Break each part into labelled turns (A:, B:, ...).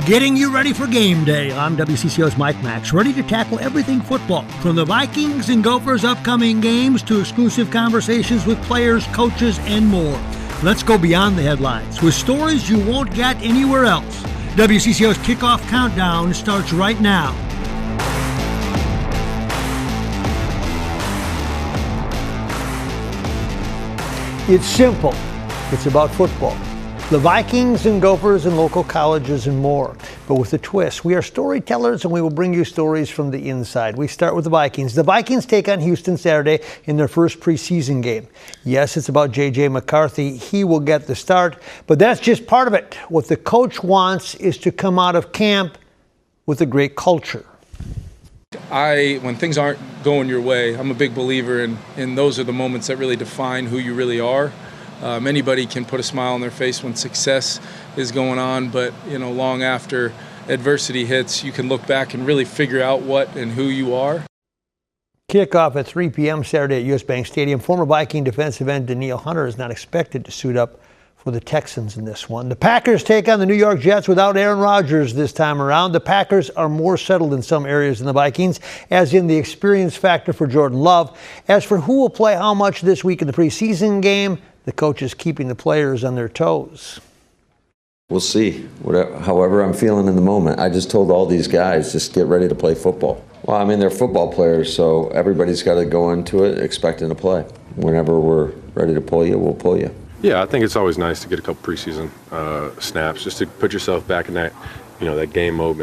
A: Getting you ready for game day. I'm WCCO's Mike Max, ready to tackle everything football, from the Vikings and Gophers' upcoming games to exclusive conversations with players, coaches, and more. Let's go beyond the headlines with stories you won't get anywhere else. WCCO's Kickoff Countdown starts right now. It's simple. It's about football. The Vikings and Gophers and local colleges and more. But with a twist, we are storytellers and we will bring you stories from the inside. We start with the Vikings. The Vikings take on Houston Saturday in their first preseason game. Yes, it's about J.J. McCarthy. He will get the start, but that's just part of it. What the coach wants is to come out of camp with a great culture.
B: When things aren't going your way, I'm a big believer in those are the moments that really define who you really are. Anybody can put a smile on their face when success is going on, but long after adversity hits, you can look back and really figure out what and who you are.
A: Kickoff at 3 p.m. Saturday at U.S. Bank Stadium. Former Viking defensive end Danielle Hunter is not expected to suit up for the Texans in this one. The Packers take on the New York Jets without Aaron Rodgers this time around. The Packers are more settled in some areas than the Vikings, as in the experience factor for Jordan Love. As for who will play how much this week in the preseason game, the coach is keeping the players on their toes.
C: We'll see. However I'm feeling in the moment. I just told all these guys, just get ready to play football. Well, I mean, they're football players, so everybody's got to go into it expecting to play. Whenever we're ready to pull you, we'll pull you.
D: Yeah, I think it's always nice to get a couple preseason snaps just to put yourself back in that, that game mode.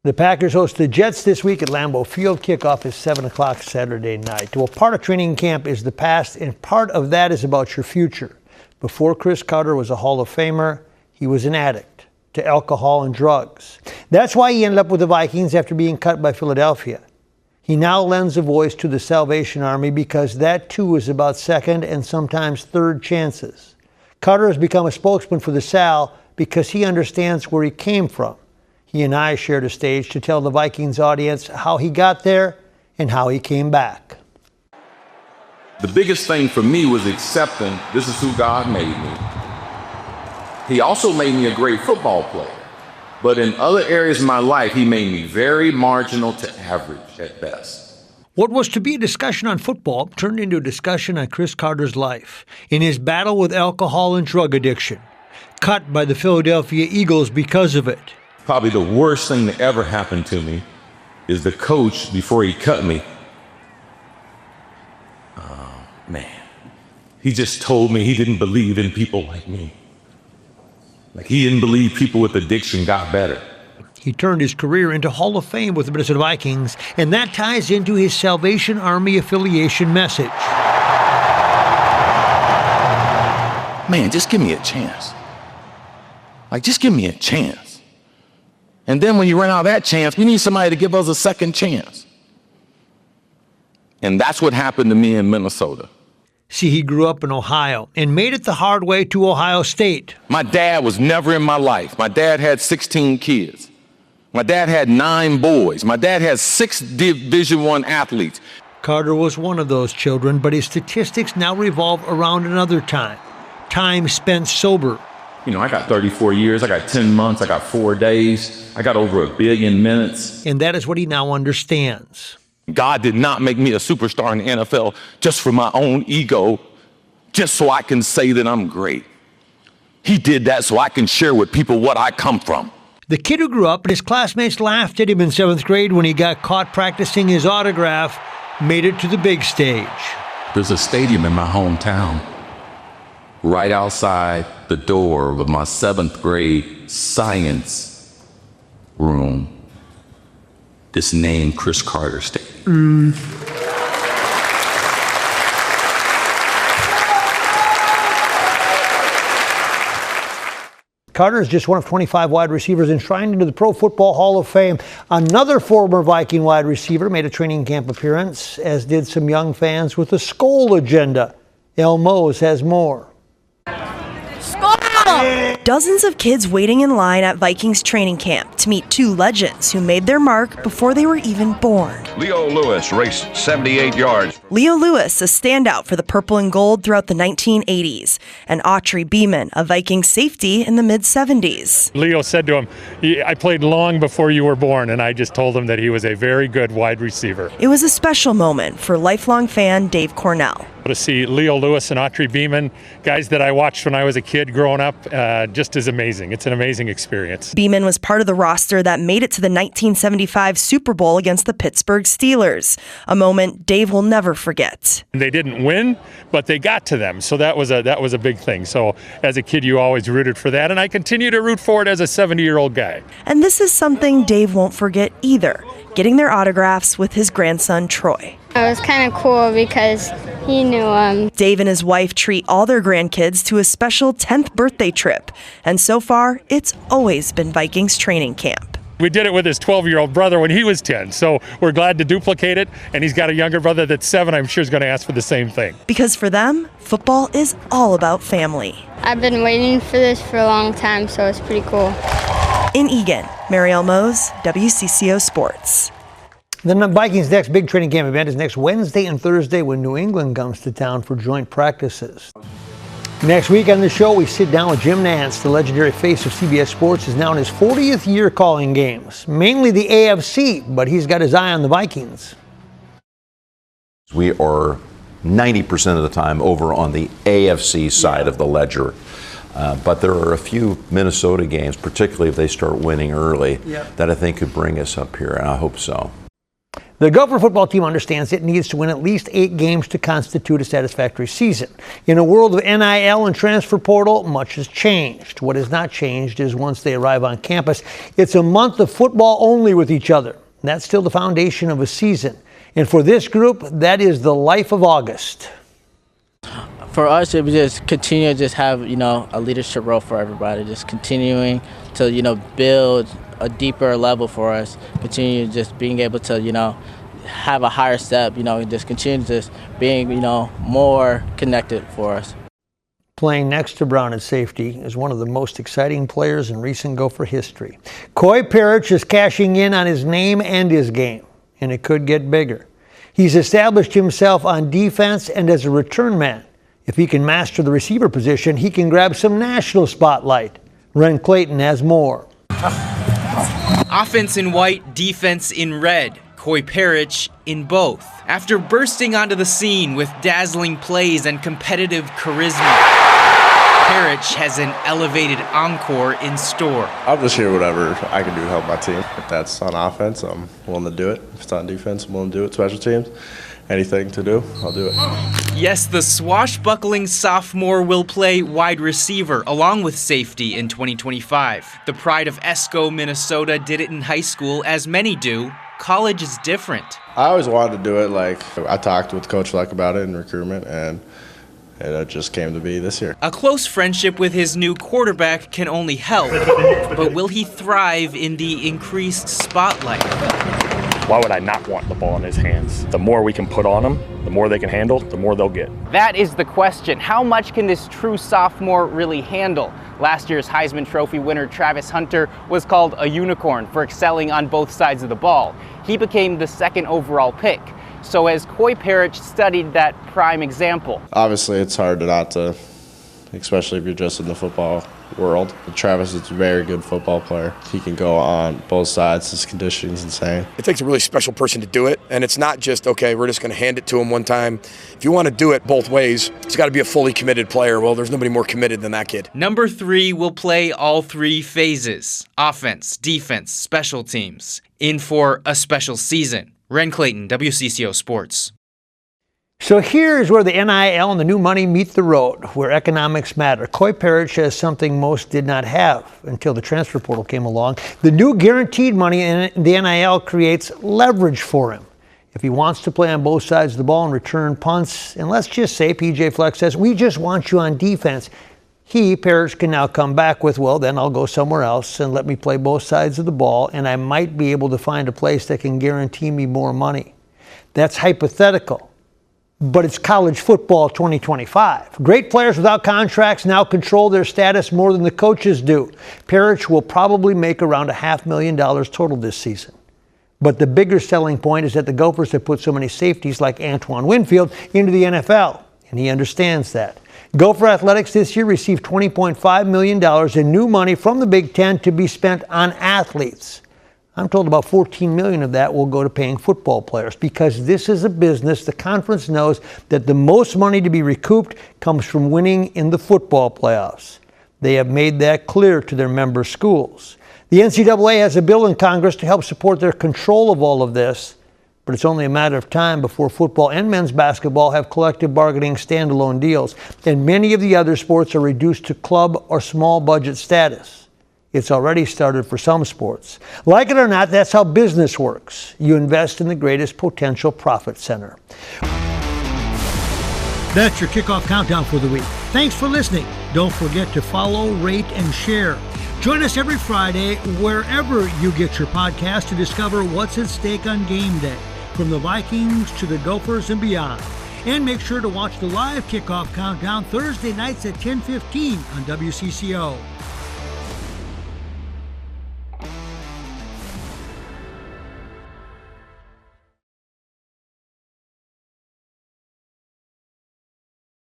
A: The Packers host the Jets this week at Lambeau Field. Kickoff is 7 o'clock Saturday night. Well, part of training camp is the past, and part of that is about your future. Before Cris Carter was a Hall of Famer, he was an addict to alcohol and drugs. That's why he ended up with the Vikings after being cut by Philadelphia. He now lends a voice to the Salvation Army because that too is about second and sometimes third chances. Carter has become a spokesman for the Sal because he understands where he came from. He and I shared a stage to tell the Vikings audience how he got there and how he came back.
E: The biggest thing for me was accepting this is who God made me. He also made me a great football player. But in other areas of my life, he made me very marginal to average at best.
A: What was to be a discussion on football turned into a discussion on Cris Carter's life in his battle with alcohol and drug addiction. Cut by the Philadelphia Eagles because of it.
E: Probably the worst thing that ever happened to me is the coach, before he cut me, he just told me he didn't believe in people like me. Like he didn't believe people with addiction got better.
A: He turned his career into Hall of Fame with the Minnesota Vikings, and that ties into his Salvation Army affiliation message.
E: Man, just give me a chance. Just give me a chance. And then when you run out of that chance, we need somebody to give us a second chance. And that's what happened to me in Minnesota.
A: See, he grew up in Ohio and made it the hard way to Ohio State.
E: My dad was never in my life. My dad had 16 kids. My dad had 9 boys. My dad had 6 Division I athletes.
A: Carter was one of those children, but his statistics now revolve around another time spent sober.
E: I got 34 years, I got 10 months, I got 4 days, I got over 1 billion minutes.
A: And that is what he now understands.
E: God did not make me a superstar in the NFL just for my own ego, just so I can say that I'm great. He did that so I can share with people what I come from.
A: The kid who grew up and his classmates laughed at him in 7th grade when he got caught practicing his autograph made it to the big stage.
E: There's a stadium in my hometown, right outside the door of my 7th grade science room. This name, Cris Carter Stadium.
A: Carter is just one of 25 wide receivers enshrined into the Pro Football Hall of Fame. Another former Viking wide receiver made a training camp appearance, as did some young fans with a Skol agenda. El Mose has more.
F: Skol! Dozens of kids waiting in line at Vikings training camp to meet two legends who made their mark before they were even born.
G: Leo Lewis raced 78 yards.
F: Leo Lewis, a standout for the purple and gold throughout the 1980s, and Autry Beeman, a Viking safety in the mid-70s.
H: Leo said to him, I played long before you were born, and I just told him that he was a very good wide receiver.
F: It was a special moment for lifelong fan Dave Cornell.
H: To see Leo Lewis and Autry Beeman, guys that I watched when I was a kid growing up, just is amazing. It's an amazing experience.
F: Beeman was part of the roster that made it to the 1975 Super Bowl against the Pittsburgh Steelers, a moment Dave will never forget.
H: They didn't win, but they got to them, so that was a big thing. So as a kid, you always rooted for that, and I continue to root for it as a 70-year-old guy.
F: And this is something Dave won't forget either, getting their autographs with his grandson, Troy.
I: It was kind of cool because he knew him.
F: Dave and his wife treat all their grandkids to a special 10th birthday trip, and so far, it's always been Vikings training camp.
H: We did it with his 12-year-old brother when he was 10, so we're glad to duplicate it, and he's got a younger brother that's 7, I'm sure is going to ask for the same thing.
F: Because for them, football is all about family.
I: I've been waiting for this for a long time, so it's pretty cool.
F: In Eagan, Marielle Mose, WCCO Sports.
A: The Vikings' next big training camp event is next Wednesday and Thursday when New England comes to town for joint practices. Next week on the show, we sit down with Jim Nantz. The legendary face of CBS Sports is now in his 40th year calling games, mainly the AFC, but he's got his eye on the Vikings.
J: We are 90% of the time over on the AFC side of the ledger. But there are a few Minnesota games, particularly if they start winning early, that I think could bring us up here, and I hope so.
A: The Gopher football team understands it needs to win at least 8 games to constitute a satisfactory season. In a world of NIL and transfer portal, much has changed. What has not changed is once they arrive on campus, it's a month of football only with each other. That's still the foundation of a season. And for this group, that is the life of August.
K: For us, it was just continue to just have, a leadership role for everybody, just continuing to, build a deeper level for us, continue just being able to, have a higher step, just continue just being, more connected for us.
A: Playing next to Brown at safety is one of the most exciting players in recent Gopher history. Koi Perich is cashing in on his name and his game, and it could get bigger. He's established himself on defense and as a return man. If he can master the receiver position, he can grab some national spotlight. Ren Clayton has more.
L: Offense in white, defense in red. Koi Perich in both. After bursting onto the scene with dazzling plays and competitive charisma, Perich has an elevated encore in store.
M: I'll just hear whatever I can do to help my team. If that's on offense, I'm willing to do it. If it's on defense, I'm willing to do it. Special teams, anything to do, I'll do it.
L: Yes, the swashbuckling sophomore will play wide receiver along with safety in 2025. The pride of Esco, Minnesota did it in high school, as many do. College is different.
M: I always wanted to do it. I talked with Coach Luck about it in recruitment, and it just came to be this year.
L: A close friendship with his new quarterback can only help, but will he thrive in the increased spotlight?
N: Why would I not want the ball in his hands? The more we can put on them, the more they can handle, the more they'll get.
O: That is the question. How much can this true sophomore really handle? Last year's Heisman Trophy winner Travis Hunter was called a unicorn for excelling on both sides of the ball. He became the 2nd overall pick. So has Koi Perich studied that prime example?
M: Obviously, it's hard not to, especially if you're just in the football world. Travis is a very good football player. He can go on both sides. His conditioning's insane.
P: It takes a really special person to do it, and it's not just, okay, we're just going to hand it to him one time. If you want to do it both ways, it's got to be a fully committed player. Well, there's nobody more committed than that kid.
L: Number 3 will play all 3 phases: offense, defense, special teams, in for a special season. Ren Clayton, WCCO Sports.
A: So here's where the NIL and the new money meet the road, where economics matter. Koi Perich has something most did not have until the transfer portal came along. The new guaranteed money in the NIL creates leverage for him. If he wants to play on both sides of the ball and return punts, and let's just say PJ Fleck says, we just want you on defense, Perich can now come back with, well, then I'll go somewhere else and let me play both sides of the ball, and I might be able to find a place that can guarantee me more money. That's hypothetical. But it's college football 2025. Great players without contracts now control their status more than the coaches do. Perich will probably make around $500,000 total this season. But the bigger selling point is that the Gophers have put so many safeties like Antoine Winfield into the NFL, and he understands that. Gopher Athletics this year received $20.5 million in new money from the Big Ten to be spent on athletes. I'm told about $14 million of that will go to paying football players because this is a business. The conference knows that the most money to be recouped comes from winning in the football playoffs. They have made that clear to their member schools. The NCAA has a bill in Congress to help support their control of all of this, but it's only a matter of time before football and men's basketball have collective bargaining standalone deals, and many of the other sports are reduced to club or small budget status. It's already started for some sports. Like it or not, that's how business works. You invest in the greatest potential profit center. That's your kickoff countdown for the week. Thanks for listening. Don't forget to follow, rate, and share. Join us every Friday wherever you get your podcast to discover what's at stake on game day, from the Vikings to the Gophers and beyond. And make sure to watch the live kickoff countdown Thursday nights at 10:15 on WCCO.